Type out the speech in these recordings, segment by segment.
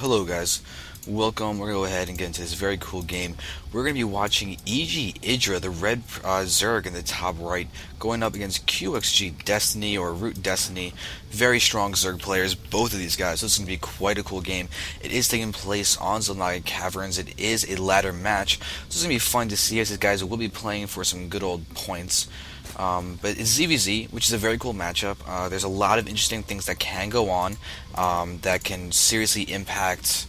Hello guys, welcome. We're going to go ahead and get into this very cool game. We're going to be watching EGIdrA, the red Zerg in the top right, going up against QxGDestiny or ROOTDestiny. Very strong Zerg players, both of these guys. This is going to be quite a cool game. It is taking place on Xel'Naga Caverns. It is a ladder match, so it's going to be fun to see as these guys will be playing for some good old points. But it's ZVZ, which is a very cool matchup. There's a lot of interesting things that can go on that can seriously impact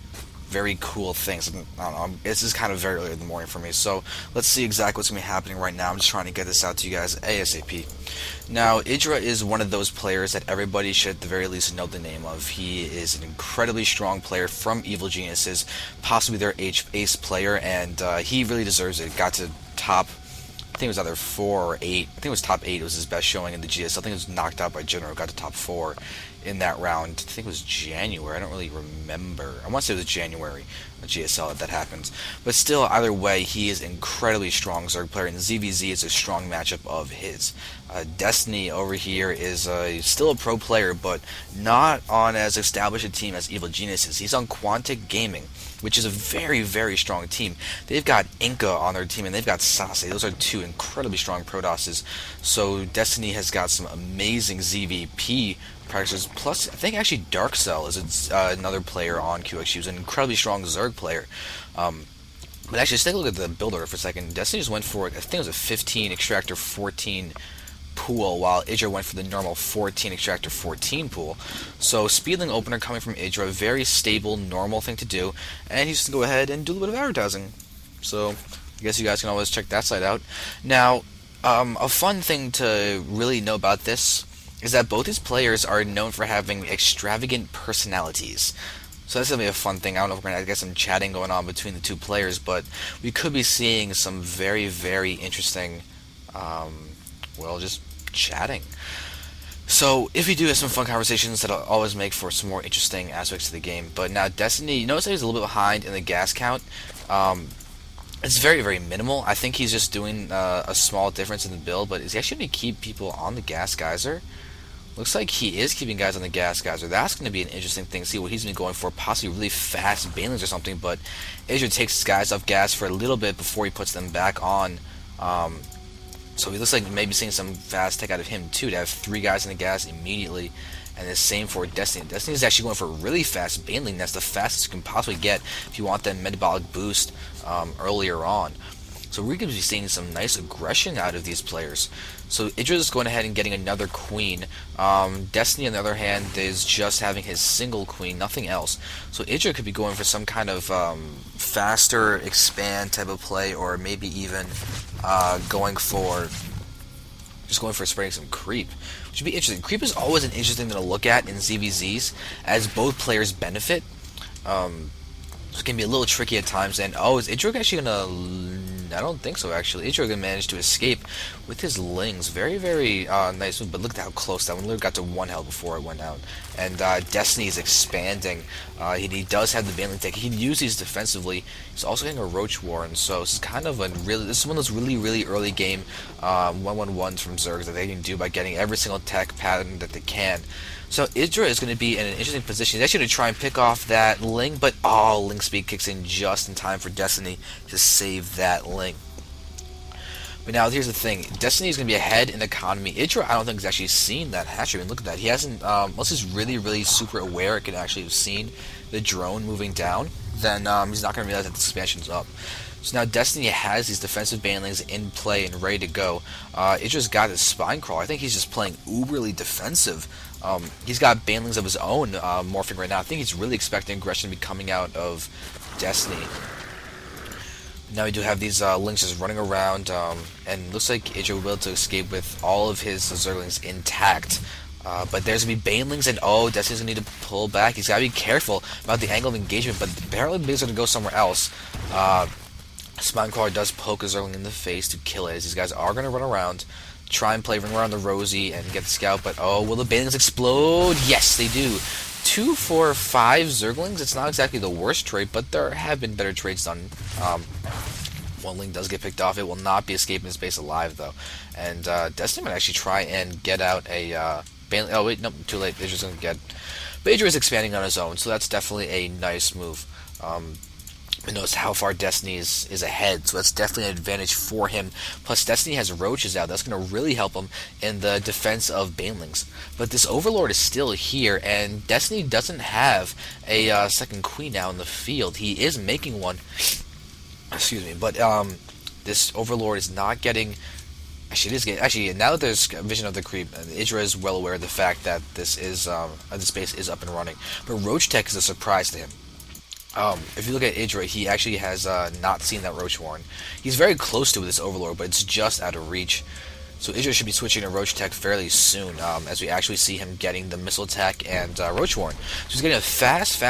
very cool things. I don't know, this is kind of very early in the morning for me, so let's see exactly what's going to be happening right now. I'm just trying to get this out to you guys ASAP. Now, EGIdrA is one of those players that everybody should at the very least know the name of. He is an incredibly strong player from Evil Geniuses, possibly their ace player, and he really deserves it. Got to top, I think it was either 4 or 8. I think it was top 8. It was his best showing in the GSL. I think it was knocked out by General. Got to top 4 in that round. I think it was January. I don't really remember. I want to say it was January GSL that happened. But still, either way, he is incredibly strong Zerg player, and ZVZ is a strong matchup of his. Destiny over here is still a pro player, but not on as established a team as Evil Geniuses. He's on Quantic Gaming, which is a very, very strong team. They've got Inca on their team, and they've got Sase. Those are two incredibly strong Protosses. So Destiny has got some amazing ZVP practices. Plus, I think actually Dark Cell is another player on QX. Who's an incredibly strong Zerg player. But actually, just take a look at the build order for a second. Destiny just went for, I think it was a 15 Extractor 14 pool, while EGIdrA went for the normal 14 Extractor 14 pool. So Speedling opener coming from EGIdrA, very stable, normal thing to do, and he's just going to go ahead and do a little bit of advertising. So I guess you guys can always check that site out. Now, a fun thing to really know about this is that both his players are known for having extravagant personalities. So that's going to be a fun thing. I don't know if we're going to get some chatting going on between the two players, but we could be seeing some very, very interesting, well, just chatting. So if we do have some fun conversations, that'll always make for some more interesting aspects of the game. But now Destiny, you notice that he's a little bit behind in the gas count. It's very, very minimal. I think he's just doing a small difference in the build, but is he actually going to keep people on the gas geyser? Looks like he is keeping guys on the gas geyser. That's going to be an interesting thing. See what he's been going for, possibly really fast banelings or something. But EGIdrA takes his guys off gas for a little bit before he puts them back on. So he looks like maybe seeing some fast tech out of him too, to have 3 guys in the gas immediately. And the same for Destiny. Destiny is actually going for a really fast baneling. That's the fastest you can possibly get if you want that metabolic boost earlier on. So we're going to be seeing some nice aggression out of these players. So EGIdrA is going ahead and getting another queen. Destiny, on the other hand, is just having his single queen, nothing else. So EGIdrA could be going for some kind of faster expand type of play, or maybe even going for spreading some creep, which would be interesting. Creep is always an interesting thing to look at in ZVZs, as both players benefit. So it can be a little tricky at times. And is EGIdrA actually gonna? I don't think so, actually. EGIdrA gonna manage to escape with his lings. Very, very nice move. But look at how close that one literally got to 1 health before it went out. And Destiny is expanding. He does have the baneling tech. He can use these defensively. He's also getting a Roach Warren. So this is kind of this is one of those really, really early game 1-1-1s from Zergs that they can do by getting every single tech pattern that they can. So EGIdrA is going to be in an interesting position. He's actually going to try and pick off that Ling, but Ling speed kicks in just in time for Destiny to save that Ling. But now here's the thing. Destiny is going to be ahead in economy. EGIdrA, I don't think, has actually seen that hatchery. I mean, look at that. He hasn't, unless he's really, really super aware it could actually have seen the drone moving down, then he's not going to realize that the expansion's up. So now Destiny has these defensive banelings in play and ready to go. EGIdra's got his spine crawl. I think he's just playing uberly defensive. He's got banelings of his own morphing right now. I think he's really expecting aggression to be coming out of Destiny. Now we do have these links just running around, and looks like EGIdra will be able to escape with all of his Zerglings intact. But there's going to be banelings, and Destiny's going to need to pull back. He's got to be careful about the angle of engagement, but apparently the Big's going to go somewhere else. Spinecrawler does poke a Zergling in the face to kill it, as these guys are going to run around, try and play ring around the Rosie and get the scout, but will the banelings explode? Yes, they do. 2, 4, 5 Zerglings. It's not exactly the worst trade, but there have been better trades done. One Ling does get picked off. It will not be escaping his base alive, though. And Destiny might actually try and get out a Baneling. Oh, wait, nope, too late. They're just going to get But EGIdrA is expanding on his own, so that's definitely a nice move. But notice how far Destiny is ahead, so that's definitely an advantage for him. Plus, Destiny has roaches out. That's going to really help him in the defense of Banelings. But this Overlord is still here, and Destiny doesn't have a second queen now in the field. He is making one. Excuse me, but this Overlord is not getting. Actually, it is getting. Actually, now that there's Vision of the Creep, EGIdrA is well aware of the fact that this base is up and running. But Roach Tech is a surprise to him. If you look at EGIdrA, he actually has not seen that Roach Warren. He's very close to this Overlord, but it's just out of reach. So EGIdrA should be switching to Roach Tech fairly soon, as we actually see him getting the Missile Attack and Roach Warren. So he's getting a fast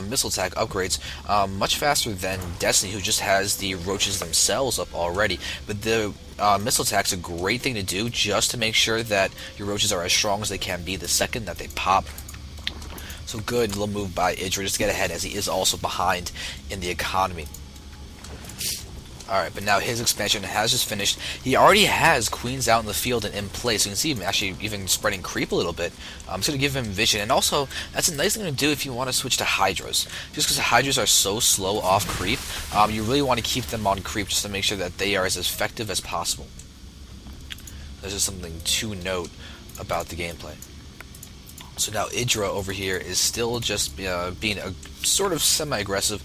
Missile Attack upgrades, much faster than Destiny, who just has the Roaches themselves up already. But the Missile Attack's a great thing to do, just to make sure that your Roaches are as strong as they can be the second that they pop. So good little move by EGIdrA just to get ahead, as he is also behind in the economy. Alright, but now his expansion has just finished. He already has queens out in the field and in play, so you can see him actually even spreading creep a little bit. It's going to give him vision, and also, that's a nice thing to do if you want to switch to Hydras. Just because the Hydras are so slow off creep, you really want to keep them on creep just to make sure that they are as effective as possible. There's just something to note about the gameplay. So now EGIdrA over here is still just being a sort of semi-aggressive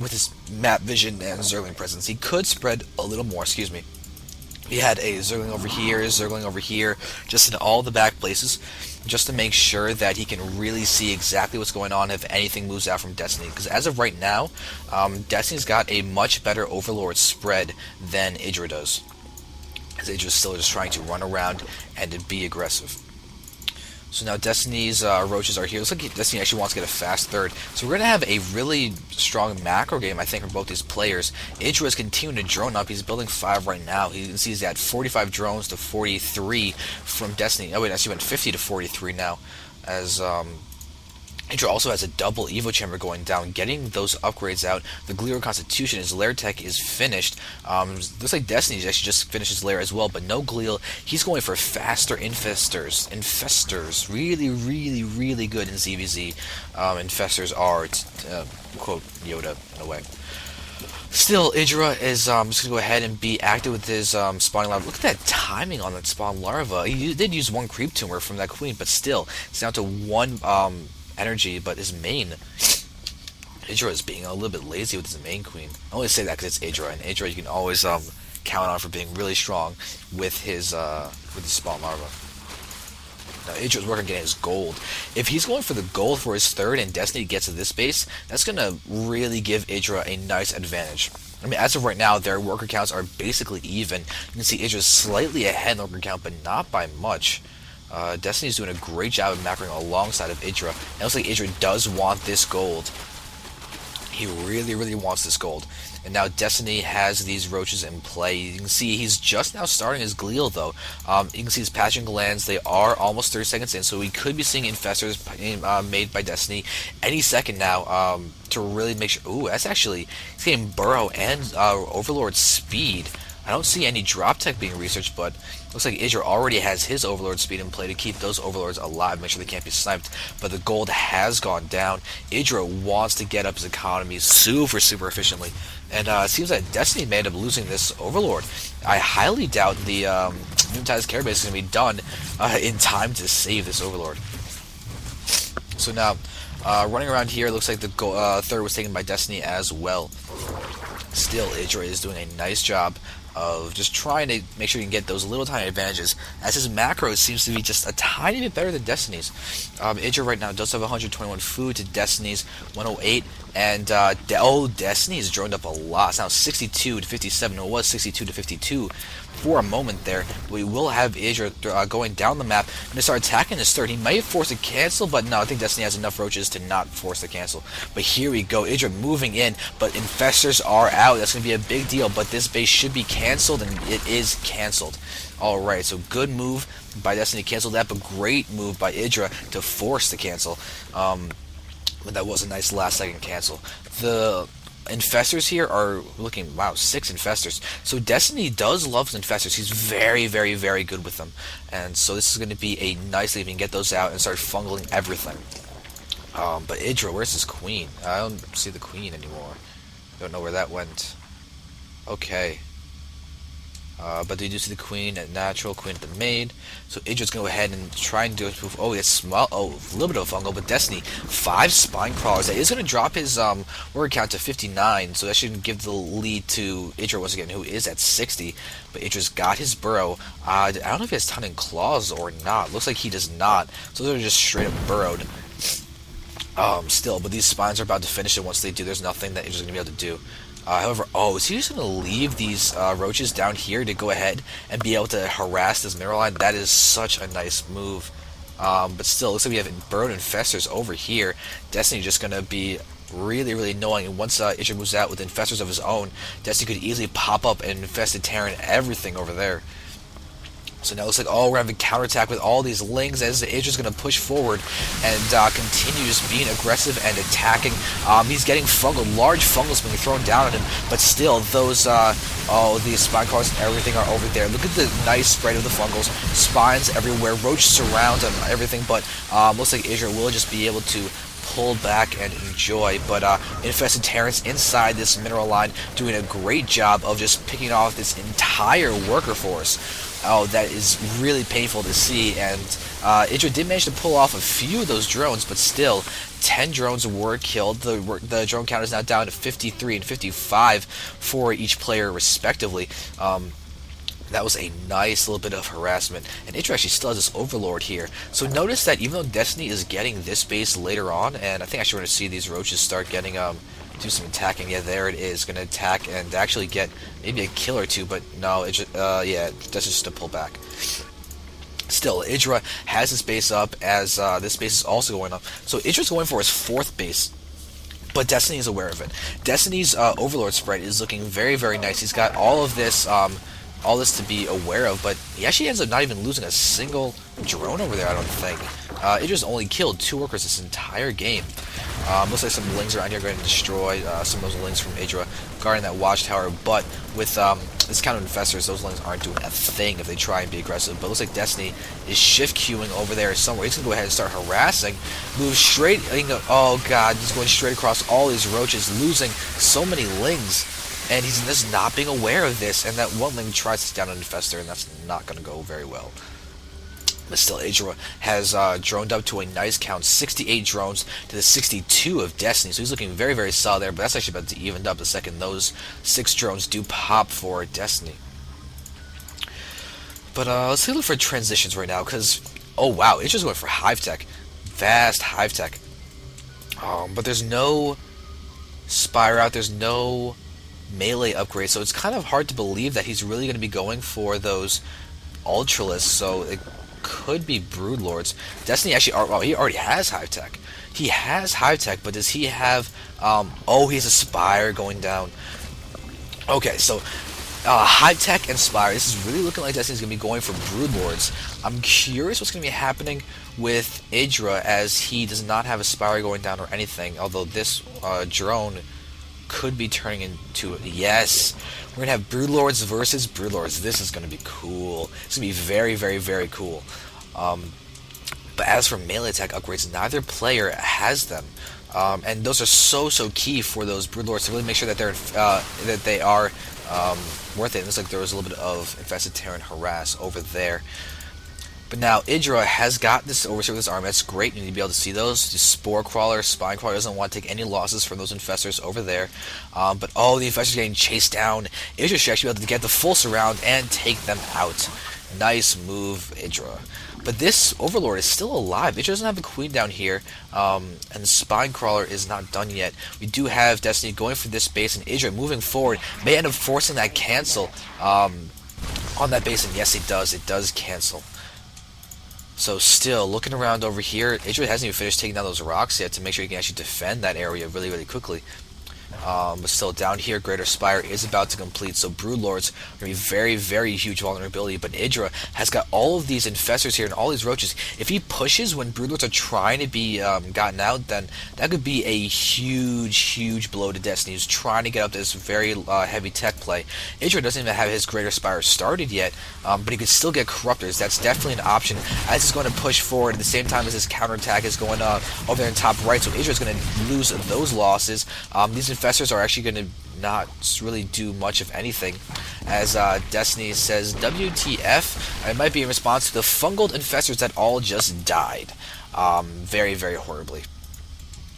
with his map vision and Zergling presence. He could spread a little more, excuse me. He had a Zergling over here, just in all the back places, just to make sure that he can really see exactly what's going on if anything moves out from Destiny. Because as of right now, Destiny's got a much better Overlord spread than EGIdrA does. As EGIdra's still just trying to run around and to be aggressive. So now Destiny's Roaches are here. Looks like Destiny actually wants to get a fast third. So we're going to have a really strong macro game, I think, for both these players. EGIdrA is continuing to drone up. He's building 5 right now. You can see he's at 45 drones to 43 from Destiny. Oh wait, actually went 50 to 43 now. As EGIdrA also has a double Evo Chamber going down, getting those upgrades out. The Glior Constitution, his lair tech is finished. Looks like Destiny's actually just finished his lair as well, but no Gliel. He's going for faster Infestors. Infestors, really good in ZVZ. Infestors are, quote Yoda in a way. Still, EGIdrA is just going to go ahead and be active with his spawning larva. Look at that timing on that spawn larva. He did use 1 creep tumor from that queen, but still, it's down to 1 energy, but his main EGIdrA is being a little bit lazy with his main queen. I only say that because it's EGIdrA, and EGIdrA you can always count on for being really strong with his spawn larva. Now EGIdra's working on getting his gold. If he's going for the gold for his third and Destiny gets to this base, that's going to really give EGIdrA a nice advantage. I mean, as of right now, their worker counts are basically even. You can see EGIdra's slightly ahead in the worker count, but not by much. Destiny's doing a great job of macroing alongside of EGIdrA. It looks like EGIdrA does want this gold. He really wants this gold. And now Destiny has these Roaches in play. You can see he's just now starting his Gliel, though. You can see his Patching Glands. They are almost 30 seconds in, so we could be seeing Infestors made by Destiny any second now to really make sure. Ooh, that's actually... He's getting Burrow and Overlord speed. I don't see any drop tech being researched, but looks like EGIdrA already has his Overlord speed in play to keep those Overlords alive, make sure they can't be sniped. But the gold has gone down. EGIdrA wants to get up his economy super efficiently. And it seems that Destiny may end up losing this Overlord. I highly doubt the Unitized Care Base is going to be done in time to save this Overlord. So now, running around here, it looks like the third was taken by Destiny as well. Still, EGIdrA is doing a nice job of just trying to make sure you can get those little tiny advantages, as his macro seems to be just a tiny bit better than Destiny's. EGIdrA right now does have 121 food to Destiny's 108, and Destiny's droned up a lot. It's now 62 to 57. It was 62 to 52 for a moment there. We will have EGIdrA going down the map and to start attacking his third. He might force a cancel, but no, I think Destiny has enough Roaches to not force the cancel. But here we go, EGIdrA moving in, but Infestors are out. That's going to be a big deal, but this base should be canceled, and it is canceled. Alright, so good move by Destiny to cancel that, but great move by EGIdrA to force the cancel. But that was a nice last second cancel. The Infestors here are looking, wow, 6 Infestors. So Destiny does love Infestors. He's very good with them. And so this is going to be a nice lead if you can get those out and start fungling everything. But EGIdrA, where's his queen? I don't see the queen anymore. Don't know where that went. Okay. But they do see the queen at natural, queen at the maid. So EGIdRA's gonna go ahead and try and do it. Oh, it's small. Oh, a little bit of fungal, but Destiny 5 spine crawlers. That is gonna drop his word count to 59. So that should give the lead to EGIdRA once again, who is at 60. But EGIdRA's got his burrow. I don't know if he has ton in claws or not. Looks like he does not. So they're just straight up burrowed. Still, but these spines are about to finish it. Once they do, there's nothing that EGIdRA's gonna be able to do. However, is he just going to leave these roaches down here to go ahead and be able to harass this mineral line? That is such a nice move. But still, looks like we have burrowed infestors over here. Destiny just going to be really, really annoying. And once EGIdRA moves out with infestors of his own, Destiny could easily pop up and infest Terran everything over there. So now it looks like, we're having a counterattack with all these lings as EGIdRA's going to push forward and continue just being aggressive and attacking. He's getting large fungals being thrown down on him, but still, those, these spine crawlers and everything are over there. Look at the nice spread of the fungals, spines everywhere, roach surround and everything, but looks like EGIdRA will just be able to pull back and enjoy, but infested Terrans inside this mineral line doing a great job of just picking off this entire worker force. That is really painful to see, and EGIdRA did manage to pull off a few of those drones, but still, 10 drones were killed. The drone count is now down to 53 and 55 for each player, respectively. That was a nice little bit of harassment, and EGIdRA actually still has this Overlord here. So notice that even though Destiny is getting this base later on, and I think actually we're going to see these roaches start getting do some attacking. Yeah, there it is, going to attack and actually get maybe a kill or two, but no, yeah, that's just a pullback. Still, EGIdRA has his base up as this base is also going up. So EGIdRA's going for his 4th base, but Destiny is aware of it. Destiny's Overlord spread is looking very, very nice. He's got all this to be aware of, but he actually ends up not even losing a single drone over there, I don't think. EGIdRA's only killed 2 workers this entire game. Looks like some lings around here are going to destroy some of those lings from EGIdRA guarding that watchtower, but with this count of infestors, those lings aren't doing a thing if they try and be aggressive. But it looks like Destiny is shift queuing over there somewhere. He's going to go ahead and start harassing, move straight, oh god, he's going straight across all these roaches, losing so many lings. And he's just not being aware of this, and that one ling tries to down an infestor, and that's not going to go very well. But still, EGIdRA has droned up to a nice count, 68 drones to the 62 of Destiny, so he's looking very, very solid there, but that's actually about to even up the second those 6 drones do pop for Destiny. But let's look for transitions right now, because, oh wow, EGIdRA's going for Hive Tech. Vast Hive Tech. But there's no Spire out, there's no melee upgrade, so it's kind of hard to believe that he's really going to be going for those Ultralists, so it could be Broodlords. Destiny actually, he already has Hive Tech. He has Hive Tech, but does he have, he has a Spire going down. Okay, so Hive Tech and Spire, this is really looking like Destiny's going to be going for Broodlords. I'm curious what's going to be happening with EGIdRA, as he does not have a Spire going down or anything, although this drone could be turning into, yes, we're gonna have Broodlords versus Broodlords. This is gonna be cool. It's gonna be very, very, very cool. But as for melee attack upgrades, neither player has them, and those are so key for those Broodlords to really make sure that they are worth it. It looks like there was a little bit of infested Terran harass over there. But now EGIdRA has got this overseer with his army. That's great. You need to be able to see those. The Spore Crawler, Spine Crawler doesn't want to take any losses from those infestors over there. But the infestors are getting chased down. EGIdRA should actually be able to get the full surround and take them out. Nice move, EGIdRA. But this Overlord is still alive. EGIdRA doesn't have the Queen down here, and the Spine Crawler is not done yet. We do have Destiny going for this base, and EGIdRA moving forward may end up forcing that cancel on that base, and yes, it does. It does cancel. So still, looking around over here, EGIdRA hasn't even finished taking down those rocks yet to make sure he can actually defend that area really, really quickly. But still, down here, Greater Spire is about to complete, so Broodlords are going to be very, very huge vulnerability. But EGIdrA has got all of these Infestors here and all these Roaches. If he pushes when Broodlords are trying to be gotten out, then that could be a huge, huge blow to Destiny, who's trying to get up this very heavy tech play. EGIdrA doesn't even have his Greater Spire started yet, but he could still get Corruptors. That's definitely an option, as he's going to push forward at the same time as his counterattack is going over there in top right, so EGIdrA is going to lose those losses. These Infestors are actually going to not really do much of anything, as Destiny says, WTF, it might be in response to the fungal Infestors that all just died, very, very horribly.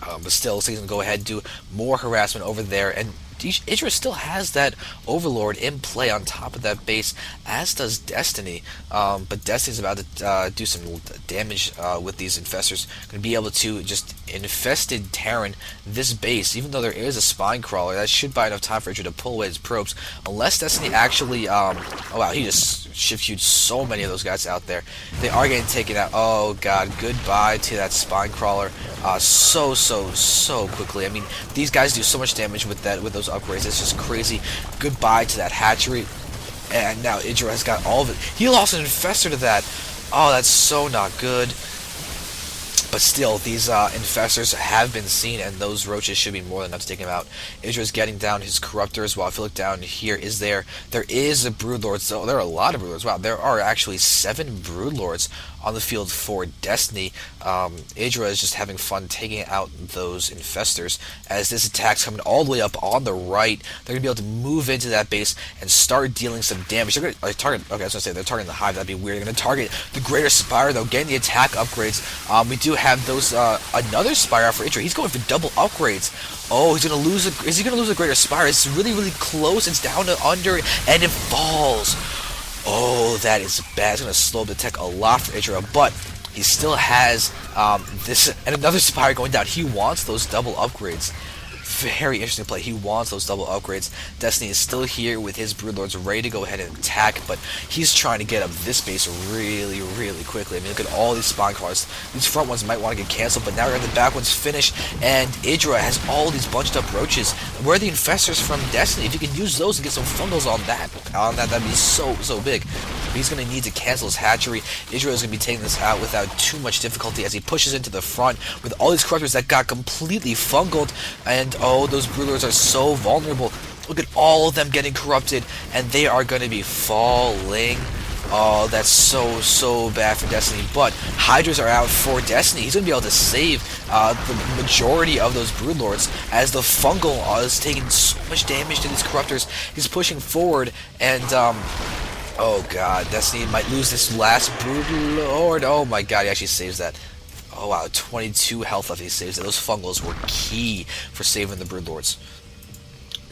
But still, so he's going to go ahead and do more harassment over there, and EGIdrA still has that Overlord in play on top of that base, as does Destiny. But Destiny's about to do some damage with these Infestors. Going to be able to just infested Terran this base, even though there is a Spine Crawler. That should buy enough time for EGIdrA to pull away his probes. Unless Destiny actually... oh wow, he just shift-queued so many of those guys out there. They are getting taken out. Oh god, goodbye to that Spine Crawler. So quickly. I mean, these guys do so much damage with those upgrades. It's just crazy. Goodbye to that hatchery. And now EGIdrA has got all of it. He lost an Infestor to that. Oh, that's so not good. But still, these Infestors have been seen, and those Roaches should be more than enough to take him out. EGIdrA is getting down his Corruptors. While if you look down here, there is a Broodlord. So there are a lot of Broodlords. Wow, there are actually 7 Broodlords on the field for Destiny. EGIdrA is just having fun taking out those Infestors. As this attack's coming all the way up on the right, they're going to be able to move into that base and start dealing some damage. They're going to target, okay, I was going to say they're targeting the Hive. That'd be weird. They're going to target the Greater Spire, though, getting the attack upgrades. We do have those, another Spire out for EGIdrA. He's going for double upgrades. Oh, he's going to lose is he going to lose a Greater Spire? It's really, really close. It's down to under, and it falls. Oh, that is bad. It's going to slow the tech a lot for EGIdrA, but he still has this and another Spire going down. He wants those double upgrades. Very interesting play. He wants those double upgrades. Destiny is still here with his Broodlords ready to go ahead and attack, but he's trying to get up this base really, really quickly. I mean, look at all these Spine Crawlers. These front ones might want to get canceled, but now we're at the back ones finished, and EGIdrA has all these bunched up Roaches. Where are the Infestors from Destiny? If you can use those and get some fungals on that'd be so big. But he's going to need to cancel his hatchery. EGIdrA is going to be taking this out without too much difficulty as he pushes into the front with all these Corruptors that got completely fungaled, and oh, those Broodlords are so vulnerable. Look at all of them getting corrupted, and they are going to be falling. Oh, that's so bad for Destiny. But Hydras are out for Destiny. He's going to be able to save the majority of those Broodlords, as the fungal is taking so much damage to these Corruptors. He's pushing forward, and oh god, Destiny might lose this last Broodlord. Oh my god, he actually saves that. Oh wow, 22 health left. He saves it. Those fungals were key for saving the Broodlords.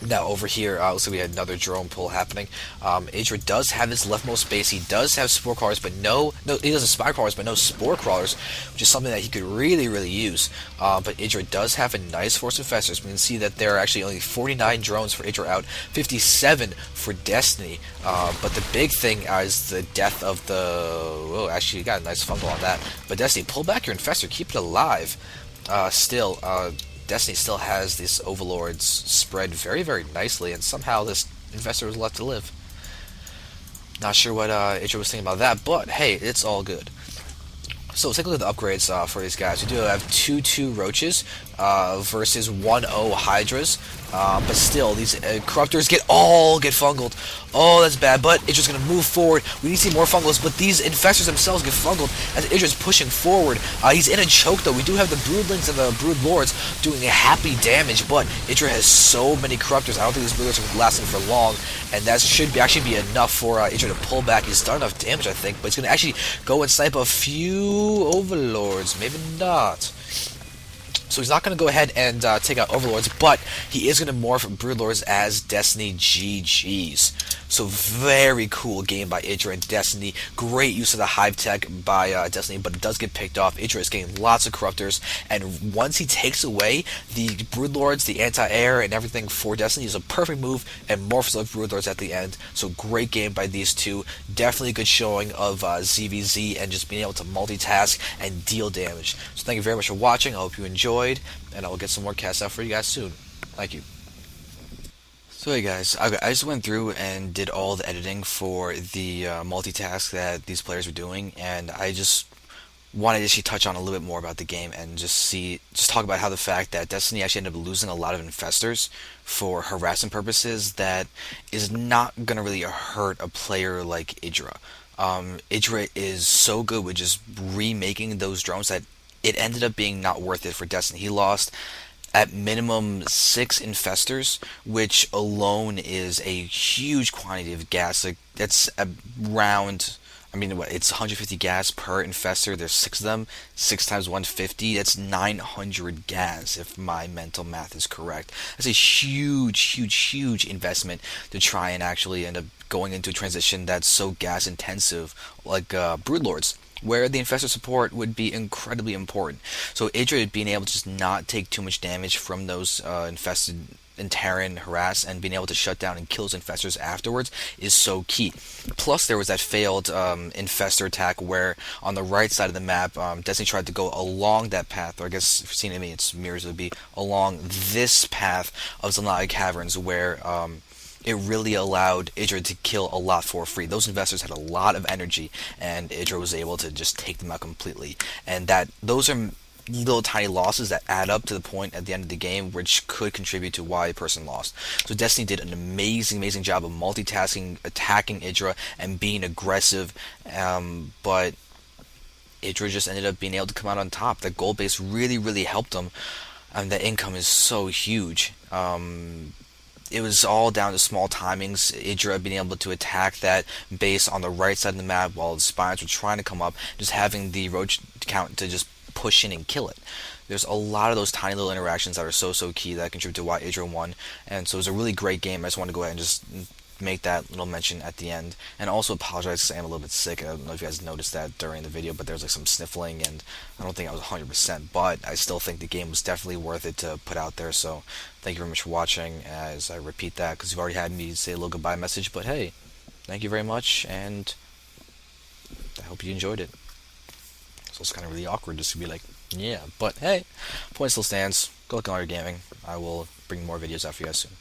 Now over here, looks like we had another drone pull happening. EGIdrA does have his leftmost base. He does have Spore Crawlers, but he does have Spire Crawlers, but no Spore Crawlers, which is something that he could really use. But EGIdrA does have a nice force of Infestors. We can see that there are actually only 49 drones for EGIdrA out, 57 for Destiny. But the big thing is the death of the... Oh, actually, you got a nice fungal on that. But Destiny, pull back your Infestor, keep it alive. Destiny still has these Overlords spread very nicely, and somehow this Infestor was left to live. Not sure what EGIdrA was thinking about that, but hey, it's all good. So let's take a look at the upgrades for these guys. We do have 2/2 Roaches versus 1/0 Hydras. But still, these Corruptors get fungaled. Oh, that's bad, but EGIdRA's going to move forward. We need to see more fungals, but these Infestors themselves get fungaled as EGIdRA's pushing forward. He's in a choke, though. We do have the Broodlings and the Broodlords doing a happy damage, but EGIdRA has so many Corruptors. I don't think these Broodlords are lasting for long, and that should actually be enough for EGIdRA to pull back. He's done enough damage, I think, but he's going to actually go and snipe a few Overlords. Maybe not. So he's not going to go ahead and take out Overlords, but he is going to morph Broodlords as Destiny GGs. So very cool game by EGIdRA and Destiny. Great use of the Hive tech by Destiny, but it does get picked off. EGIdRA is getting lots of Corruptors, and once he takes away the Broodlords, the anti-air, and everything for Destiny, is a perfect move and morphs of Broodlords at the end. So great game by these two. Definitely a good showing of ZVZ and just being able to multitask and deal damage. So thank you very much for watching. I hope you enjoyed, and I will get some more casts out for you guys soon. Thank you. So hey guys, I just went through and did all the editing for the multitask that these players were doing, and I just wanted to actually touch on a little bit more about the game and just talk about how the fact that Destiny actually ended up losing a lot of infestors for harassment purposes that is not gonna really hurt a player like EGIdrA. EGIdrA is so good with just remaking those drones that it ended up being not worth it for Destiny. He lost at minimum 6 infestors, which alone is a huge quantity of gas. Like that's around, I mean, what, it's 150 gas per infestor. There's 6 of them. 6 times 150. That's 900 gas, if my mental math is correct. That's a huge investment to try and actually end up going into a transition that's so gas intensive, like Brood Lords, where the infestor support would be incredibly important. So EGIdrA being able to just not take too much damage from those infested and Terran harass and being able to shut down and kill those infestors afterwards is so key. Plus there was that failed infestor attack where on the right side of the map, Destiny tried to go along that path, or I guess if you've seen its mirrors, it would be along this path of Xel'Naga Caverns where it really allowed EGIdrA to kill a lot for free. Those investors had a lot of energy, and EGIdrA was able to just take them out completely. And those are little tiny losses that add up to the point at the end of the game, which could contribute to why a person lost. So Destiny did an amazing job of multitasking, attacking EGIdrA, and being aggressive, but EGIdrA just ended up being able to come out on top. The gold base really helped them, and the income is so huge. It was all down to small timings. EGIdrA being able to attack that base on the right side of the map while the spines were trying to come up, just having the roach count to just push in and kill it. There's a lot of those tiny little interactions that are so key that contribute to why EGIdrA won, and so it was a really great game. I just wanted to go ahead and just make that little mention at the end, and also apologize because I am a little bit sick. I don't know if you guys noticed that during the video, but there's like some sniffling, and I don't think I was 100%, but I still think the game was definitely worth it to put out there. So thank you very much for watching, as I repeat that because you've already had me say a little goodbye message, but hey, thank you very much, and I hope you enjoyed it. So it's kind of really awkward just to be like, yeah, but hey, point still stands. Go look on our gaming. I will bring more videos out for you guys soon.